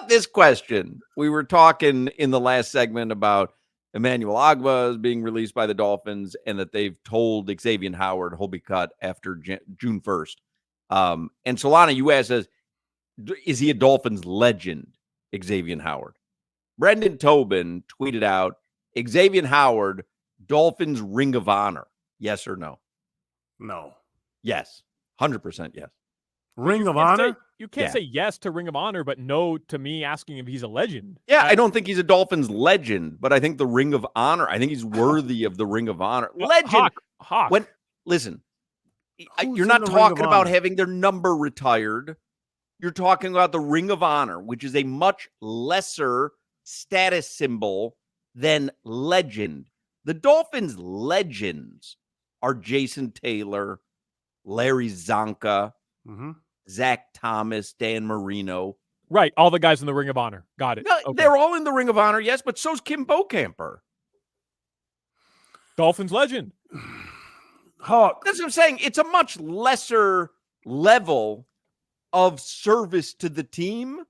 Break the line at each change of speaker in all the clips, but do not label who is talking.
about this question? We were talking in the last segment about Emmanuel Ogbah is being released by the Dolphins and that they've told Xavien Howard he'll be cut after June 1st. And Solana, you asked us, is he a Dolphins legend, Xavien Howard? Brendan Tobin tweeted out, Xavien Howard, Dolphins Ring of Honor. Yes or no?
No.
Yes. 100% yes.
Ring of Honor?
You can't say yes to Ring of Honor, but no to me asking if he's a legend.
Yeah, I don't think he's a Dolphins legend, but I think the Ring of Honor, I think he's worthy of the Ring of Honor. Legend.
Hoch.
Listen, you're not talking about having their number retired. You're talking about the Ring of Honor, which is a much lesser status symbol than legend. The Dolphins legends are Jason Taylor, Larry Zonka, Zach Thomas, Dan Marino.
Right, all the guys in the Ring of Honor. Got it.
No, okay. They're all in the Ring of Honor, yes, but so's Kim Bokamper.
Dolphins legend.
Hawk.
That's what I'm saying. It's a much lesser level of service to the team,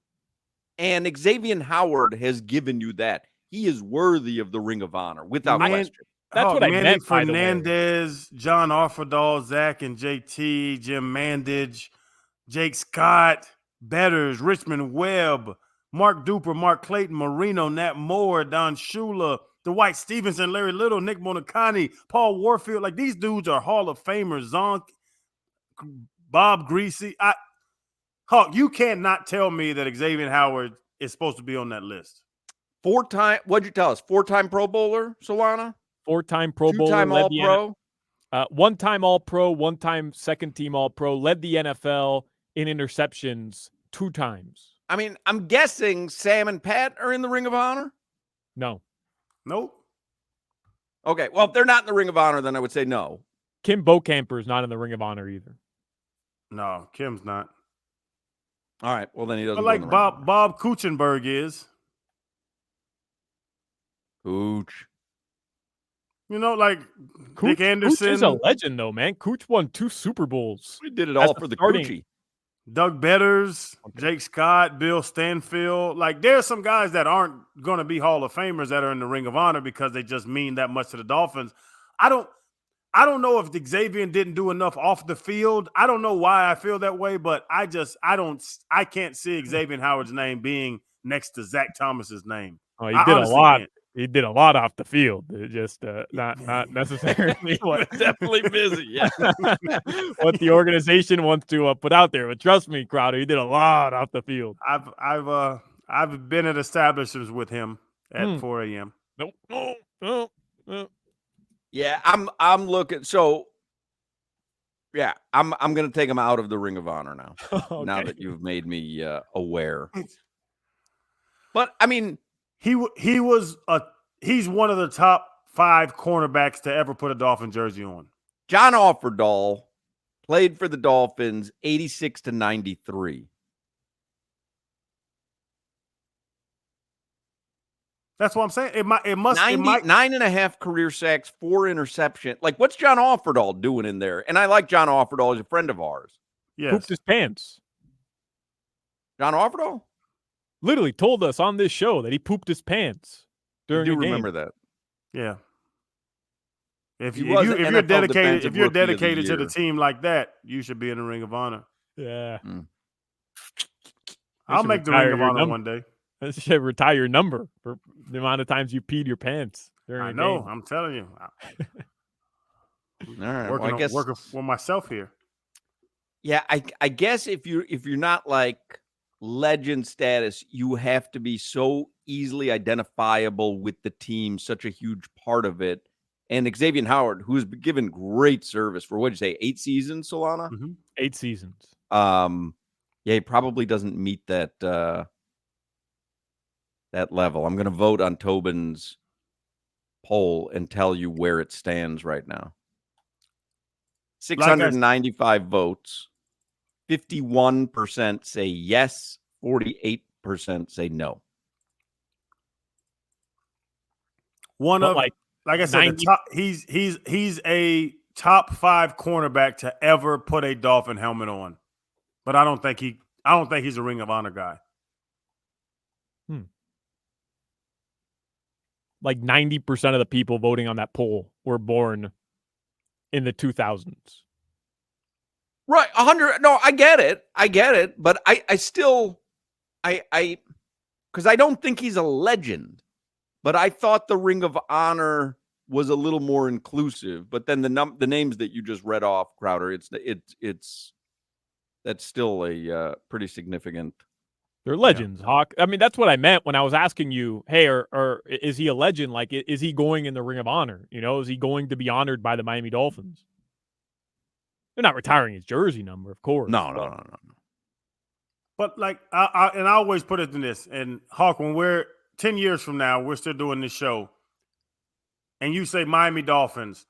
and Xavien Howard has given you that. He is worthy of the Ring of Honor, without question.
That's what I meant, by the way.
Fernandez, John Offerdahl, Zach and JT, Jim Mandage, Jake Scott, Betters, Richmond Webb, Mark Duper, Mark Clayton, Marino, Nat Moore, Don Shula, Dwight Stevenson, Larry Little, Nick Monicani, Paul Warfield. Like, these dudes are Hall of Famers. Zonk, Bob Greasy. Hawk, you cannot tell me that Xavien Howard is supposed to be on that list.
What'd you tell us? 4-time Pro Bowler, Solana?
4-time Pro Bowler.
2-time All-Pro?
1-time All-Pro, 1-time second-team All-Pro, led the NFL in interceptions 2 times.
I mean, I'm guessing Sam and Pat are in the Ring of Honor?
No.
Nope.
Okay, well, if they're not in the Ring of Honor, then I would say no.
Kim Bokamper is not in the Ring of Honor either.
No, Kim's not.
All right, well, then he doesn't.
But like Bob Kuchenberg is.
Cooch.
You know, like
Cooch,
Dick Anderson.
Cooch is a legend, though, man. Cooch won 2 Super Bowls.
We did it all for the Coochie.
Doug Betters, Jake Scott, Bill Stanfield. Like, there's some guys that aren't going to be Hall of Famers that are in the Ring of Honor because they just mean that much to the Dolphins. I don't know if Xavien didn't do enough off the field. I don't know why I feel that way, but I can't see Xavien Howard's name being next to Zach Thomas's name.
Oh, he did a lot. Can't. He did a lot off the field. It just not necessarily what
definitely busy. Yeah,
what the organization wants to put out there. But trust me, Crowder, he did a lot off the field.
I've been at establishments with him at 4 a.m.
No.
Yeah, I'm looking. So, yeah, I'm going to take him out of the Ring of Honor now. Okay. Now that you've made me aware. But I mean,
he's one of the top 5 cornerbacks to ever put a Dolphin jersey on.
John Offerdahl played for the Dolphins 86 to 93.
That's what I'm saying. It might
9.5 career sacks, 4 interceptions. Like, what's John Offerdahl doing in there? And I like John Offerdahl. He's a friend of ours.
Yes.
Pooped his pants.
John Offerdahl?
Literally told us on this show that he pooped his pants during the game.
Remember that.
Yeah. If you're dedicated to the team like that, you should be in the Ring of Honor.
Yeah.
I'll make the Ring of Honor one day.
You should retire your number for the amount of times you peed your pants during
I
a
know.
game.
I'm telling you.
All right.
Working for myself here.
Yeah, I guess if you're not like legend status, you have to be so easily identifiable with the team, such a huge part of it. And Xavien Howard, who's given great service for, what'd you say, 8 seasons, Solana?
8 seasons.
Yeah, he probably doesn't meet that level. I'm going to vote on Tobin's poll and tell you where it stands right now. 695 votes. 51% say yes. 48% say no.
Like I said, he's a top 5 cornerback to ever put a Dolphin helmet on. But I don't think he's a Ring of Honor guy.
Like 90% of the people voting on that poll were born in the 2000s.
Right. 100. No, I get it. But I still, because I don't think he's a legend, but I thought the Ring of Honor was a little more inclusive. But then the names that you just read off, Crowder, that's still a pretty significant.
They're legends, Hawk. I mean, that's what I meant when I was asking you, hey, or is he a legend? Like, is he going in the Ring of Honor? Is he going to be honored by the Miami Dolphins? They're not retiring his jersey number, of course.
No.
But like, I always put it in this, and Hawk, when we're 10 years from now, we're still doing this show, and you say Miami Dolphins,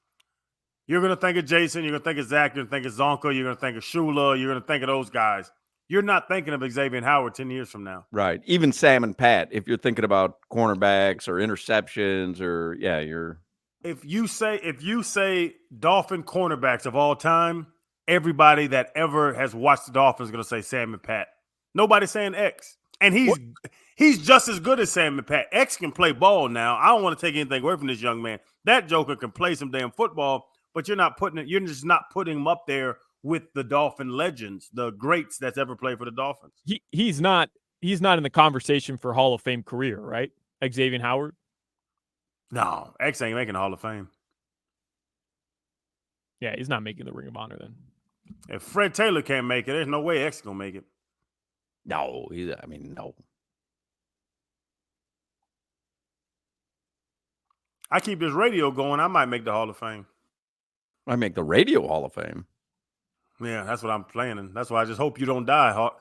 you're going to think of Jason, you're going to think of Zach, you're going to think of Zonka, you're going to think of Shula, you're going to think of those guys. You're not thinking of Xavien Howard 10 years from now.
Right. Even Sam and Pat, if you're thinking about cornerbacks or interceptions or, you're.
If you say Dolphin cornerbacks of all time, everybody that ever has watched the Dolphins is going to say Sam and Pat. Nobody's saying X. And he's just as good as Sam and Pat. X can play ball now. I don't want to take anything away from this young man. That joker can play some damn football, but you're just not putting him up there with the Dolphin legends, the greats that's ever played for the Dolphins.
He's not in the conversation for Hall of Fame career, right? Xavien Howard?
No, X ain't making the Hall of Fame.
Yeah, he's not making the Ring of Honor then.
If Fred Taylor can't make it, there's no way X is going to make it.
No, no.
I keep this radio going, I might make the Hall of Fame.
I make the Radio Hall of Fame.
Yeah, that's what I'm planning. That's why I just hope you don't die, Hawk.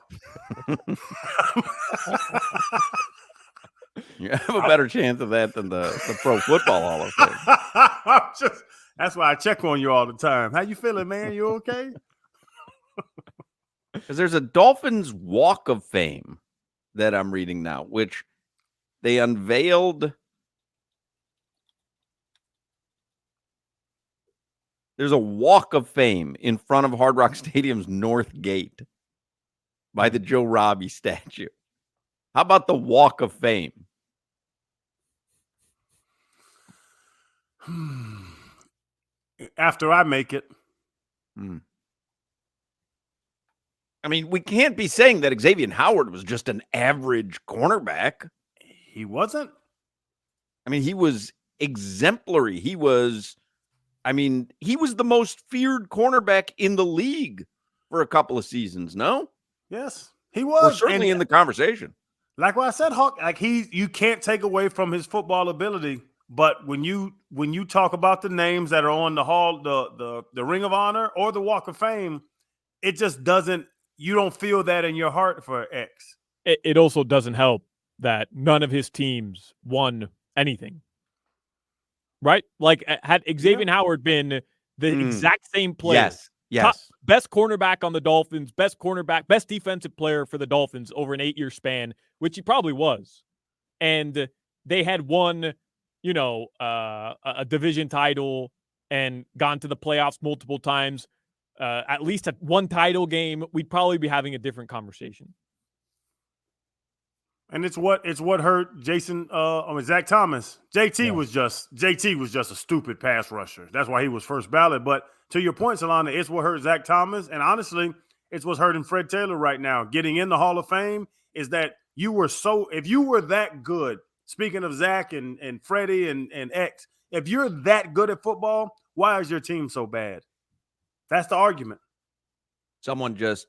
You have a better chance of that than the Pro Football Hall of Fame.
That's why I check on you all the time. How you feeling, man? You okay?
Because there's a Dolphins Walk of Fame that I'm reading now, which they unveiled. There's a Walk of Fame in front of Hard Rock Stadium's North Gate by the Joe Robbie statue. How about the Walk of Fame?
After I make it.
I mean, we can't be saying that Xavien Howard was just an average cornerback.
He wasn't.
I mean, he was exemplary. He was the most feared cornerback in the league for a couple of seasons, no?
Yes, he was.
We're certainly in the conversation.
Like what I said, Hawk, you can't take away from his football ability, but when you talk about the names that are on the Hall, the Ring of Honor or the Walk of Fame, it just doesn't, you don't feel that in your heart for X.
It also doesn't help that none of his teams won anything. Right? Like, had Xavien Howard been the exact same player,
yes,
best cornerback on the Dolphins, best defensive player for the Dolphins over an 8-year span, which he probably was, and they had won, a division title and gone to the playoffs multiple times, at least at one title game, we'd probably be having a different conversation.
And it's what hurt Jason. Zach Thomas. JT was just a stupid pass rusher. That's why he was first ballot. But to your point, Solana, it's what hurt Zach Thomas, and honestly, it's what's hurting Fred Taylor right now. Getting in the Hall of Fame is that if you were that good. Speaking of Zach and Freddie and X, if you're that good at football, why is your team so bad? That's the argument.
Someone just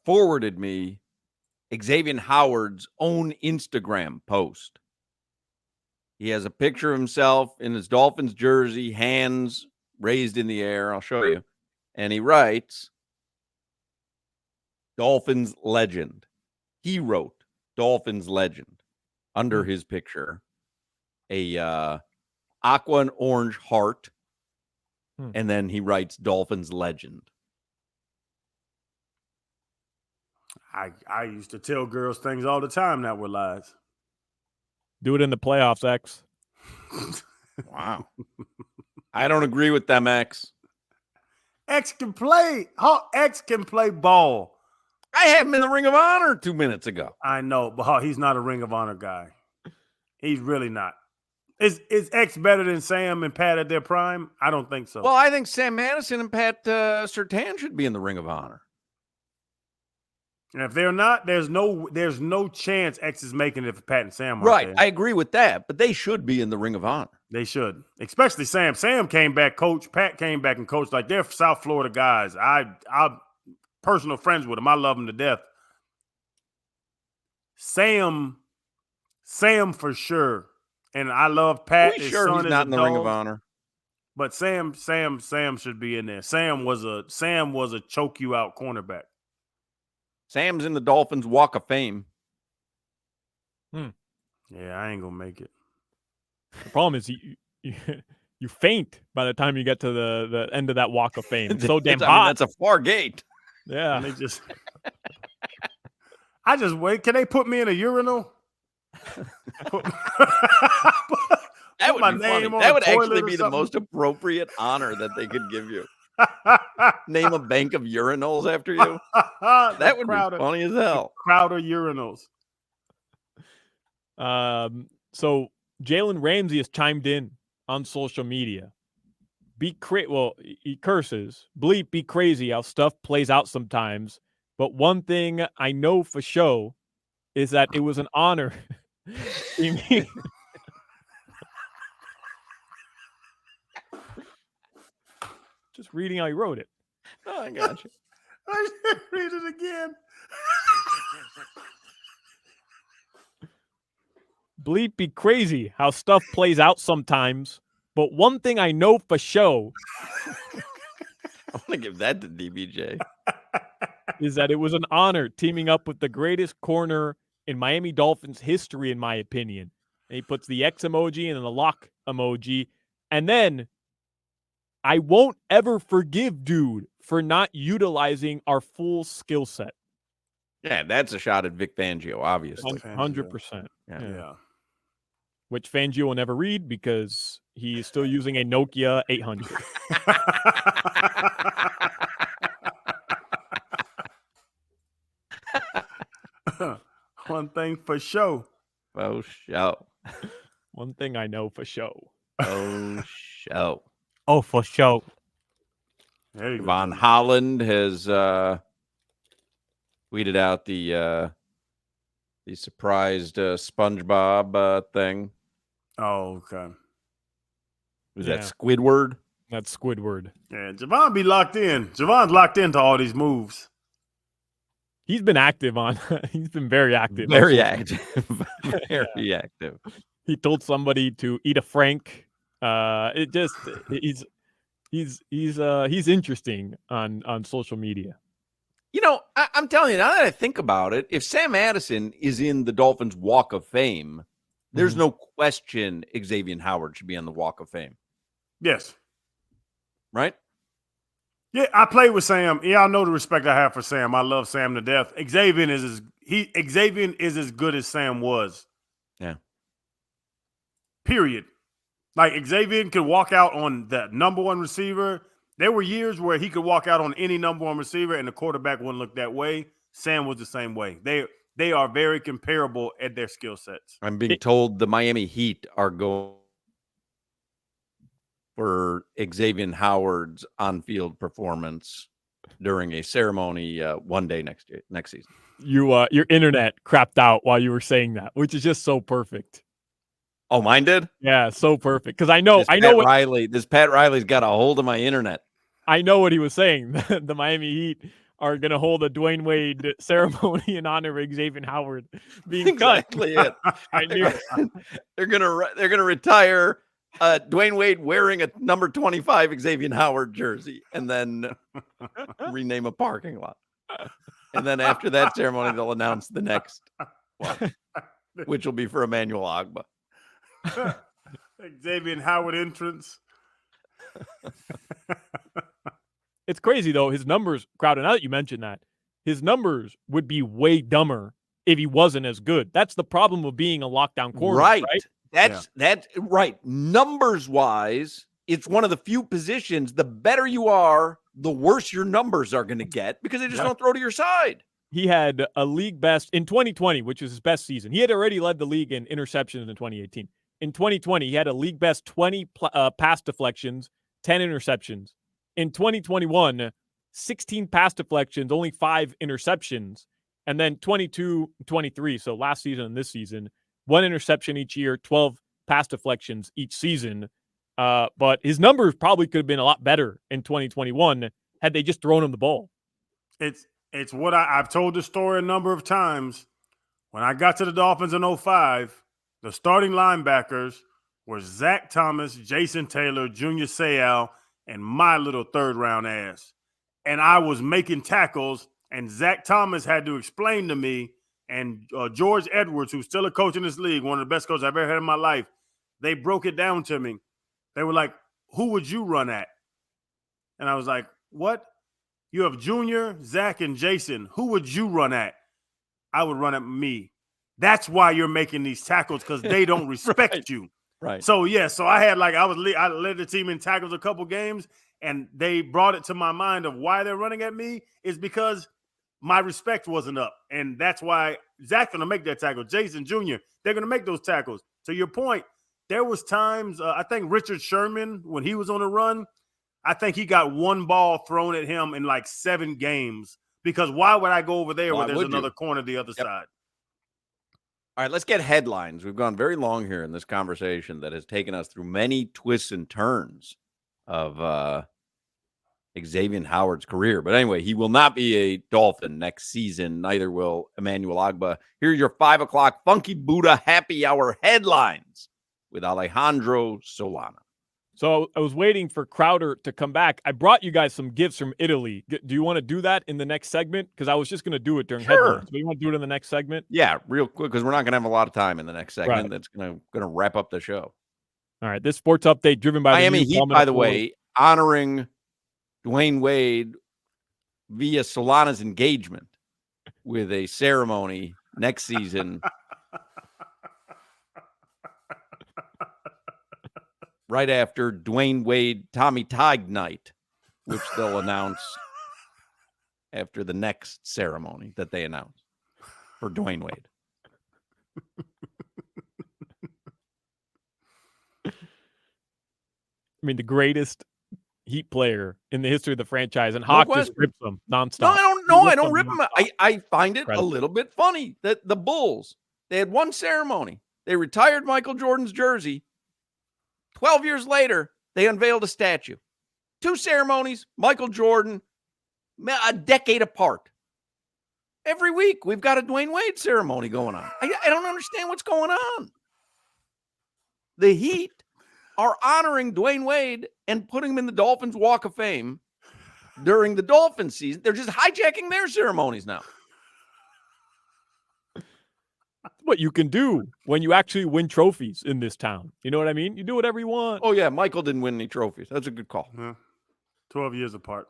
forwarded me Xavien Howard's own Instagram post. He has a picture of himself in his Dolphins jersey, hands raised in the air. I'll show you. And he writes, Dolphins legend. He wrote Dolphins legend under his picture. A aqua and orange heart. And then he writes Dolphins legend.
I used to tell girls things all the time that were lies.
Do it in the playoffs, X.
Wow. I don't agree with them, X.
X can play. X can play ball.
I had him in the Ring of Honor 2 minutes ago.
I know, but he's not a Ring of Honor guy. He's really not. Is X better than Sam and Pat at their prime? I don't think so.
Well, I think Sam Madison and Pat Surtain should be in the Ring of Honor.
And if they're not, there's no chance X is making it for Pat and Sam.
Right.
There.
I agree with that, but they should be in the Ring of Honor.
They should, especially Sam. Sam came back, coach. Pat came back and coached. Like, they're South Florida guys. I'm personal friends with them. I love them to death. Sam for sure. And I love Pat.
Are we sure he's not in the Ring of Honor?
But Sam should be in there. Sam was a choke you out cornerback.
Sam's in the Dolphins Walk of Fame.
Yeah, I ain't gonna make it.
The problem is you faint by the time you get to the end of that Walk of Fame. It's so damn hot.
That's a far gate.
Yeah.
And I just wait. Can they put me in a urinal?
That would be funny. That would actually be the most appropriate honor that they could give you. Name a bank of urinals after you. That would be funny as hell.
Crowder urinals.
So Jalen Ramsey has chimed in on social media. He curses. Bleep, be crazy how stuff plays out sometimes. But one thing I know for sure is that it was an honor. Just reading how he wrote it.
Oh, I got you.
I should read it again.
Bleep, be crazy how stuff plays out sometimes. But one thing I know for sure
I want to give that to DBJ.
is that it was an honor teaming up with the greatest corner in Miami Dolphins history, in my opinion. And he puts the X emoji and then the lock emoji. And then I won't ever forgive dude for not utilizing our full skill set.
Yeah, that's a shot at Vic Fangio, obviously.
100%.
Yeah.
Which Fangio will never read because he is still using a Nokia 800.
One thing for sure.
Oh, show.
One thing I know for sure.
Oh, show.
Oh, for sure.
Von Holland has tweeted out the surprised SpongeBob thing.
Oh, okay.
Was that Squidward?
That's Squidward.
Yeah, Javon be locked in. Javon's locked into all these moves.
He's been active on. He's been very active.
Very active. Very active.
He told somebody to eat a Frank. He's interesting on social media.
You know, I'm telling you, now that I think about it, if Sam Madison is in the Dolphins Walk of Fame, there's no question Xavien Howard should be on the Walk of Fame.
Yes.
Right?
Yeah, I played with Sam. Yeah, I know the respect I have for Sam. I love Sam to death. Xavien is as good as Sam was.
Yeah.
Period. Like, Xavien could walk out on the number one receiver. There were years where he could walk out on any number one receiver and the quarterback wouldn't look that way. Sam was the same way. They are very comparable at their skill sets.
I'm being told the Miami Heat are going for Xavien Howard's on-field performance during a ceremony one day next season.
Your internet crapped out while you were saying that, which is just so perfect.
Oh, mine did?
Yeah, so perfect. Because I know
this Pat Riley's got a hold of my internet.
I know what he was saying. The Miami Heat are going to hold a Dwayne Wade ceremony in honor of Xavien Howard being
exactly
cut.
It. I knew they're gonna retire Dwayne Wade wearing a number 25 Xavien Howard jersey, and then rename a parking lot. And then after that ceremony, they'll announce the next one, which will be for Emmanuel Agba.
Xavien Howard entrance.
It's crazy though. His numbers, Crowder, now that you mentioned that, his numbers would be way dumber if he wasn't as good. That's the problem of being a lockdown corner.
Right. That's right. Numbers wise, it's one of the few positions. The better you are, the worse your numbers are going to get because they just don't throw to your side.
he had a league best in 2020, which was his best season. He had already led the league in interceptions in 2018. In 2020, he had a league best 20 pass deflections, 10 interceptions. In 2021, 16 pass deflections, only 5 interceptions. And then 22, 23, so last season and this season, 1 interception each year, 12 pass deflections each season. But his numbers probably could have been a lot better in 2021 had they just thrown him the ball.
It's what I've told the story a number of times. When I got to the Dolphins in 05, the starting linebackers were Zach Thomas, Jason Taylor, Junior Seau, and my little third-round ass. And I was making tackles, and Zach Thomas had to explain to me, and George Edwards, who's still a coach in this league, one of the best coaches I've ever had in my life, they broke it down to me. They were like, who would you run at? And I was like, what? You have Junior, Zach, and Jason. Who would you run at? I would run at me. That's why you're making these tackles, because they don't respect
Right.
you.
Right.
So so I had I led the team in tackles a couple games, and they brought it to my mind of why they're running at me is because my respect wasn't up, and that's why Zach's gonna make that tackle. Jason Jr., they're gonna make those tackles. To your point, there was times I think Richard Sherman, when he was on a run, I think he got one ball thrown at him in 7 games, because why would I go over there
Why
where there's
would you?
another corner the other side?
All right, let's get headlines. We've gone very long here in this conversation that has taken us through many twists and turns of Xavien Howard's career. But anyway, he will not be a Dolphin next season. Neither will Emmanuel Ogbah. Here are your 5 o'clock Funky Buddha Happy Hour headlines with Alejandro Solana.
So I was waiting for Crowder to come back. I brought you guys some gifts from Italy. Do you want to do that in the next segment? Because I was just going to do it during headlines. But you want to do it in the next segment?
Yeah, real quick, because we're not going to have a lot of time in the next segment.
Right.
That's going to wrap up the show.
All right. This sports update driven by
Miami
the
Heat, by the way, honoring Dwayne Wade via Solana's engagement with a ceremony next season. Right after Dwayne Wade, Tommy Tig night, which they'll announce after the next ceremony that they announce for Dwayne Wade.
I mean, the greatest Heat player in the history of the franchise, and Hoch just rips them nonstop.
No, I don't rip them. I find it
Incredible.
a little bit funny that the Bulls, they had one ceremony. They retired Michael Jordan's jersey. 12 years later, they unveiled a statue. 2 ceremonies, Michael Jordan, a decade apart. Every week, we've got a Dwayne Wade ceremony going on. I don't understand what's going on. The Heat are honoring Dwayne Wade and putting him in the Dolphins Walk of Fame during the Dolphins season. They're just hijacking their ceremonies now.
What you can do when you actually win trophies in this town. You know what I mean? You do whatever you want.
Oh, yeah, Michael didn't win any trophies. That's a good call.
Yeah. 12 years apart.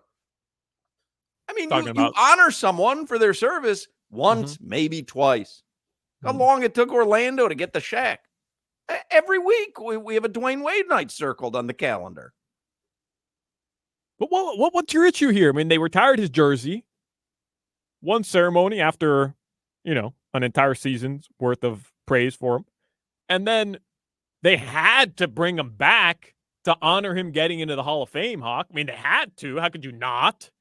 I mean, you honor someone for their service once, maybe twice. How long it took Orlando to get the Shaq. Every week, we have a Dwayne Wade night circled on the calendar.
But what's your issue here? I mean, they retired his jersey. One ceremony after, an entire season's worth of praise for him. And then they had to bring him back to honor him getting into the Hall of Fame, Hawk. I mean, they had to. How could you not?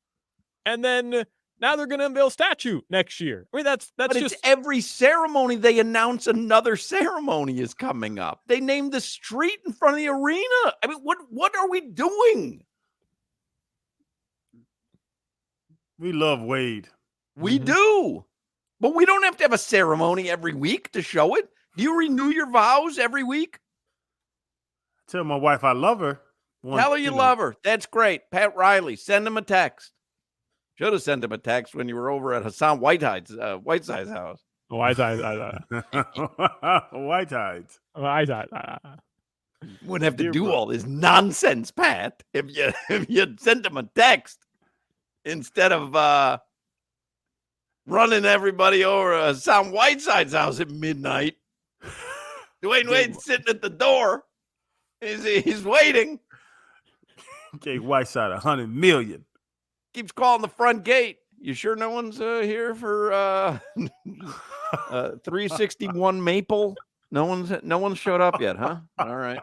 And then now they're going to unveil a statue next year. I mean, that's
but
just
it's every ceremony they announce another ceremony is coming up. They named the street in front of the arena. I mean, what are we doing?
We love Wade.
We do. But we don't have to have a ceremony every week to show it. Do you renew your vows every week?
I tell my wife I love her.
Tell her you love her. That's great. Pat Riley, send him a text. Should have sent him a text when you were over at Hassan Whiteside's house.
Whiteside.
Whitesides.
Wouldn't have to do all this nonsense, Pat, if you sent him a text instead of running everybody over Hassan Whiteside's house at midnight. Dwayne Wade's sitting at the door. He's waiting.
Gave Whiteside $100 million.
Keeps calling the front gate. You sure no one's here for 361 Maple? No one's showed up yet, huh? All right.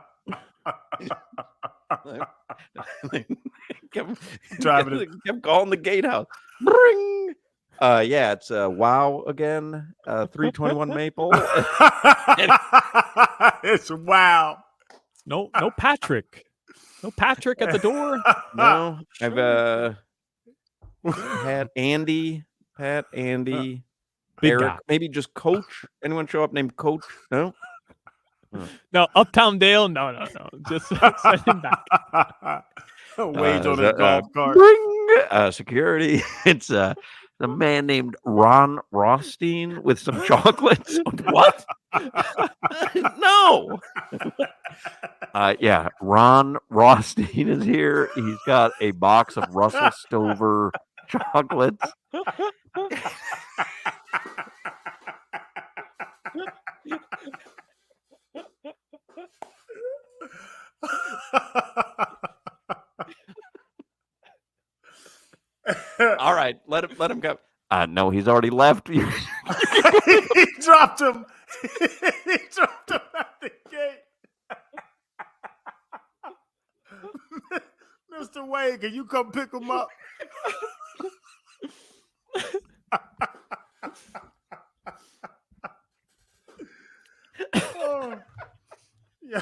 kept calling the gatehouse. Bring. Yeah, it's Wow again. 321 Maple.
It's Wow.
No Patrick. No Patrick at the door.
No, I've had Andy, Pat, Andy,
Big
Eric,
guy.
maybe just Coach. Anyone show up named Coach? No.
No, Uptown Dale. No. Just send him back.
Wage on his golf cart.
Bring security. It's a man named Ron Rothstein with some chocolates. What? No. Yeah, Ron Rothstein is here. He's got a box of Russell Stover chocolates. All right, let him go. No, he's already left.
He dropped him. He dropped him at the gate. Mr. Wade, can you come pick him up? Oh. Yeah,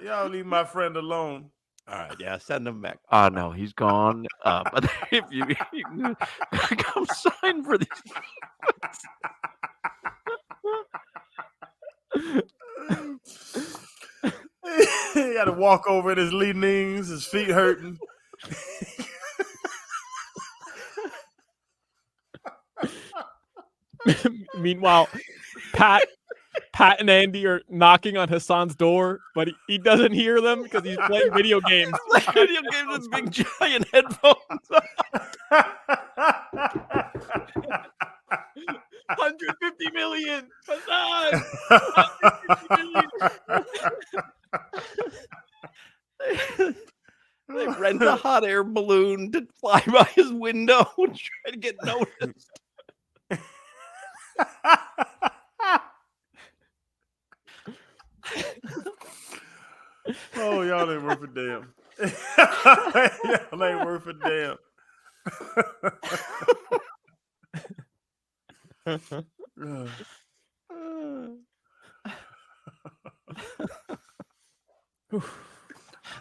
y'all leave my friend alone.
All right, yeah, send him back. Oh no, he's gone. But if you come sign for these.
He got to walk over at his leanings, his feet hurting.
Meanwhile, Pat and Andy are knocking on Hassan's door, but he doesn't hear them because he's playing video games.
Video games with big giant headphones.
150 million. Hassan! 150 million.
They rent a hot air balloon to fly by his window and try to get noticed.
Oh, y'all ain't worth a damn. Y'all ain't worth a damn.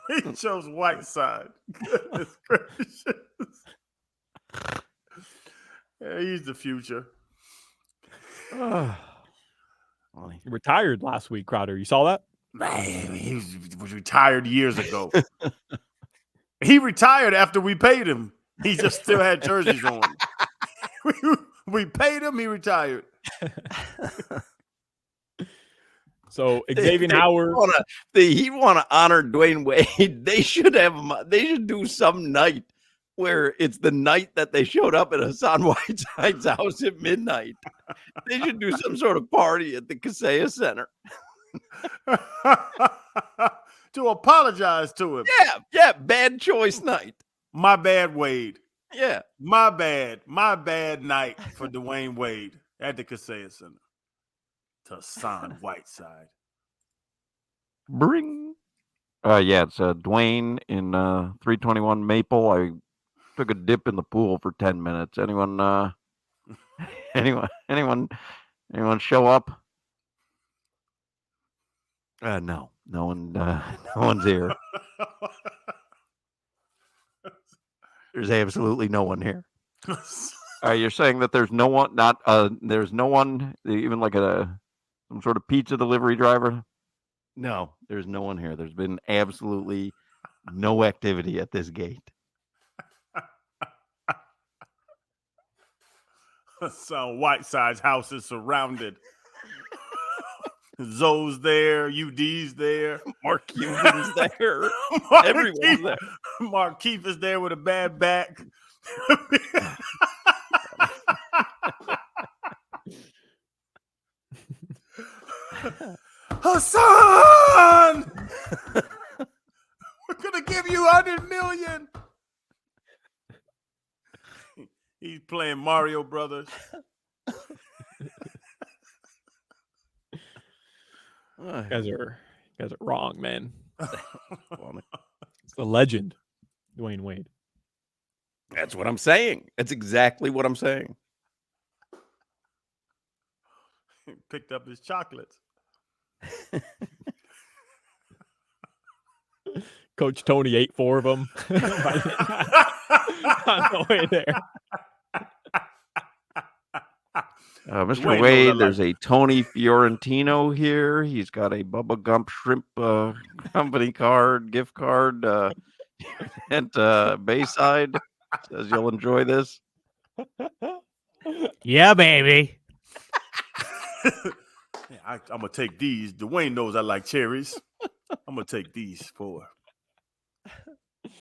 He chose Whiteside. Goodness gracious. Yeah, he's the future.
He retired last week, Crowder. You saw that?
Man, he was retired years ago. He retired after we paid him. He just still had jerseys on. We paid him, he retired.
So Xavien Howard,
he want to honor Dwayne Wade. They should have him. They should do some night where it's the night that they showed up at Hassan Whiteside's house at midnight. They should do some sort of party at the Kaseya Center
to apologize to him.
Yeah, bad choice night.
My bad, Wade.
Yeah,
my bad night for Dwayne Wade at the Kaseya Center. To Hassan Whiteside.
Bring. Yeah, it's Dwayne in 321 Maple. I took a dip in the pool for 10 minutes. Anyone show up? No one. No one's here. There's absolutely no one here. You're saying that there's no one, there's no one, even like some sort of pizza delivery driver? No, there's no one here. There's been absolutely no activity at this gate.
So Whiteside's house is surrounded. Zoe's there, UD's there,
Mark Cuban's there. Everyone's there.
Mark Keefe is there with a bad back. Hassan! We're gonna give you 100 million. He's playing Mario Brothers.
You guys are wrong, man.
Funny.
It's the legend, Dwayne Wade.
That's what I'm saying. That's exactly what I'm saying.
Picked up his chocolates.
Coach Tony ate 4 of them on the way there.
Mr.
Dwayne knows I
Wade,
like
there's a Tony Fiorentino here. He's got a Bubba Gump Shrimp company card, gift card at Bayside. Says you'll enjoy this.
Yeah, baby.
I'm going to take these. Dwayne knows I like cherries. I'm going to take these 4.